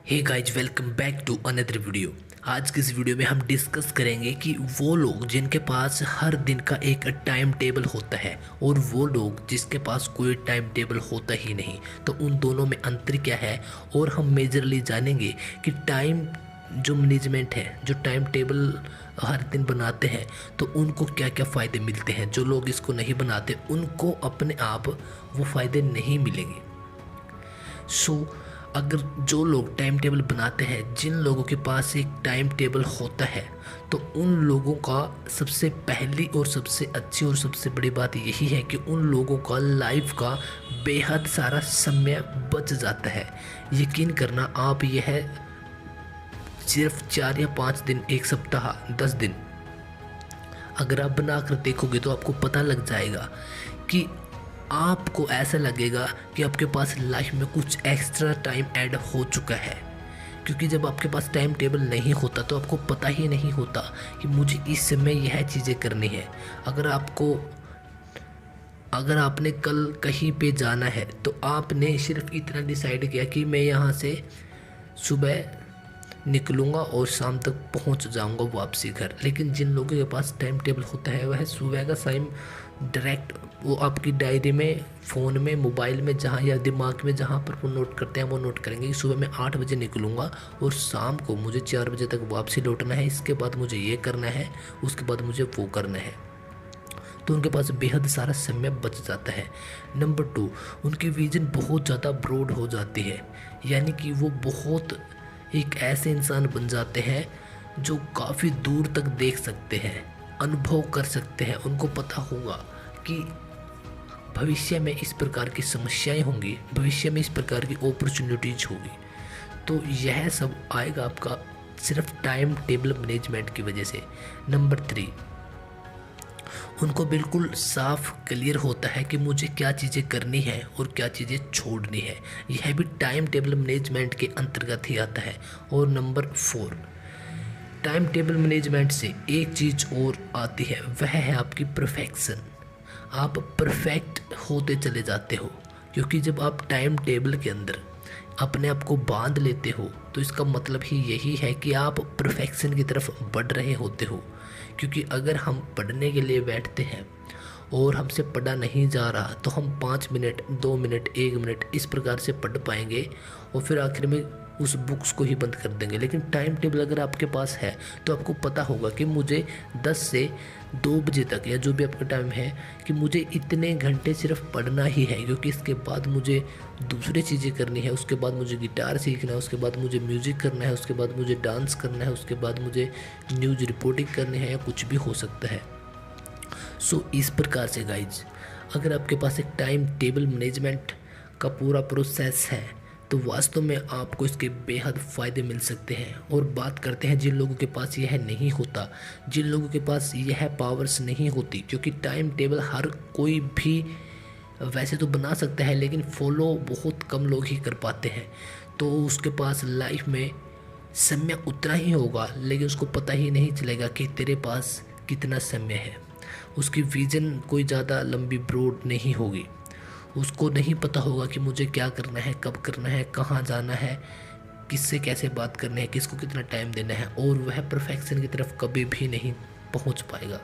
Hey guys, welcome back to another video. आज की इस वीडियो में हम डिस्कस करेंगे कि वो लोग जिनके पास हर दिन का एक टाइम टेबल होता है और वो लोग जिसके पास कोई टाइम टेबल होता ही नहीं, तो उन दोनों में अंतर क्या है। और हम मेजरली जानेंगे कि टाइम जो मैनेजमेंट है, जो टाइम टेबल हर दिन बनाते हैं, तो उनको क्या क्या फ़ायदे मिलते हैं। जो लोग इसको नहीं बनाते उनको अपने आप वो फ़ायदे नहीं मिलेंगे। अगर जो लोग टाइम टेबल बनाते हैं, जिन लोगों के पास एक टाइम टेबल होता है, तो उन लोगों का सबसे पहली और सबसे अच्छी और सबसे बड़ी बात यही है कि उन लोगों का लाइफ का बेहद सारा समय बच जाता है। यकीन करना, आप यह सिर्फ 4 या 5 दिन, एक सप्ताह, 10 दिन अगर आप बना कर देखोगे तो आपको पता लग जाएगा कि आपको ऐसा लगेगा कि आपके पास लाइफ में कुछ एक्स्ट्रा टाइम ऐड हो चुका है। क्योंकि जब आपके पास टाइम टेबल नहीं होता तो आपको पता ही नहीं होता कि मुझे इस समय यह चीज़ें करनी है। अगर आपने कल कहीं पे जाना है तो आपने सिर्फ इतना डिसाइड किया कि मैं यहाँ से सुबह निकलूँगा और शाम तक पहुँच जाऊँगा वापसी घर। लेकिन जिन लोगों के पास टाइम टेबल होता है वह सुबह का टाइम डायरेक्ट वो आपकी डायरी में, फ़ोन में, मोबाइल में, जहाँ या दिमाग में जहाँ पर वो नोट करते हैं वो नोट करेंगे कि सुबह मैं 8 बजे निकलूँगा और शाम को मुझे 4 बजे तक वापसी लौटना है। इसके बाद मुझे ये करना है, उसके बाद मुझे वो करना है। तो उनके पास बेहद सारा समय बच जाता है। नंबर 2, उनकी विजन बहुत ज़्यादा ब्रॉड हो जाती है। यानी कि वो बहुत एक ऐसे इंसान बन जाते हैं जो काफ़ी दूर तक देख सकते हैं, अनुभव कर सकते हैं। उनको पता होगा कि भविष्य में इस प्रकार की समस्याएं होंगी, भविष्य में इस प्रकार की अपॉर्चुनिटीज होगी। तो यह सब आएगा आपका सिर्फ टाइम टेबल मैनेजमेंट की वजह से। नंबर 3, उनको बिल्कुल साफ क्लियर होता है कि मुझे क्या चीज़ें करनी है और क्या चीज़ें छोड़नी है। यह भी टाइम टेबल मैनेजमेंट के अंतर्गत ही आता है। और नंबर 4, टाइम टेबल मैनेजमेंट से एक चीज़ और आती है, वह है आपकी परफेक्शन। आप परफेक्ट होते चले जाते हो, क्योंकि जब आप टाइम टेबल के अंदर अपने आप को बांध लेते हो तो इसका मतलब ही यही है कि आप परफेक्शन की तरफ बढ़ रहे होते हो। क्योंकि अगर हम पढ़ने के लिए बैठते हैं और हमसे पढ़ा नहीं जा रहा तो हम 5 मिनट, 2 मिनट, 1 मिनट इस प्रकार से पढ़ पाएंगे और फिर आखिर में उस बुक्स को ही बंद कर देंगे। लेकिन टाइम टेबल अगर आपके पास है तो आपको पता होगा कि मुझे 10 से 2 बजे तक या जो भी आपका टाइम है कि मुझे इतने घंटे सिर्फ पढ़ना ही है, क्योंकि इसके बाद मुझे दूसरी चीज़ें करनी है। उसके बाद मुझे गिटार सीखना है, उसके बाद मुझे म्यूज़िक करना है, उसके बाद मुझे डांस करना है, उसके बाद मुझे न्यूज़ रिपोर्टिंग करनी है, या कुछ भी हो सकता है। इस प्रकार से गाइज, अगर आपके पास एक टाइम टेबल मैनेजमेंट का पूरा प्रोसेस है तो वास्तव में आपको इसके बेहद फ़ायदे मिल सकते हैं। और बात करते हैं जिन लोगों के पास यह नहीं होता, जिन लोगों के पास यह पावर्स नहीं होती। क्योंकि टाइम टेबल हर कोई भी वैसे तो बना सकता है, लेकिन फॉलो बहुत कम लोग ही कर पाते हैं। तो उसके पास लाइफ में समय उतना ही होगा, लेकिन उसको पता ही नहीं चलेगा कि तेरे पास कितना समय है। उसकी विज़न कोई ज़्यादा लंबी ब्रॉड नहीं होगी। उसको नहीं पता होगा कि मुझे क्या करना है, कब करना है, कहाँ जाना है, किससे कैसे बात करनी है, किसको कितना टाइम देना है। और वह परफेक्शन की तरफ कभी भी नहीं पहुंच पाएगा।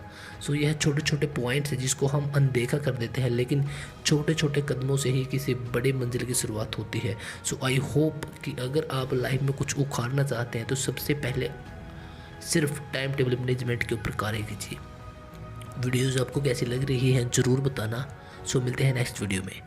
यह छोटे छोटे पॉइंट्स हैं जिसको हम अनदेखा कर देते हैं, लेकिन छोटे छोटे कदमों से ही किसी बड़े मंजिल की शुरुआत होती है। आई होप कि अगर आप लाइफ में कुछ उखाड़ना चाहते हैं तो सबसे पहले सिर्फ टाइम टेबल मैनेजमेंट के ऊपर कार्य कीजिए। वीडियोज़ आपको कैसी लग रही हैं ज़रूर बताना। मिलते हैं नेक्स्ट वीडियो में।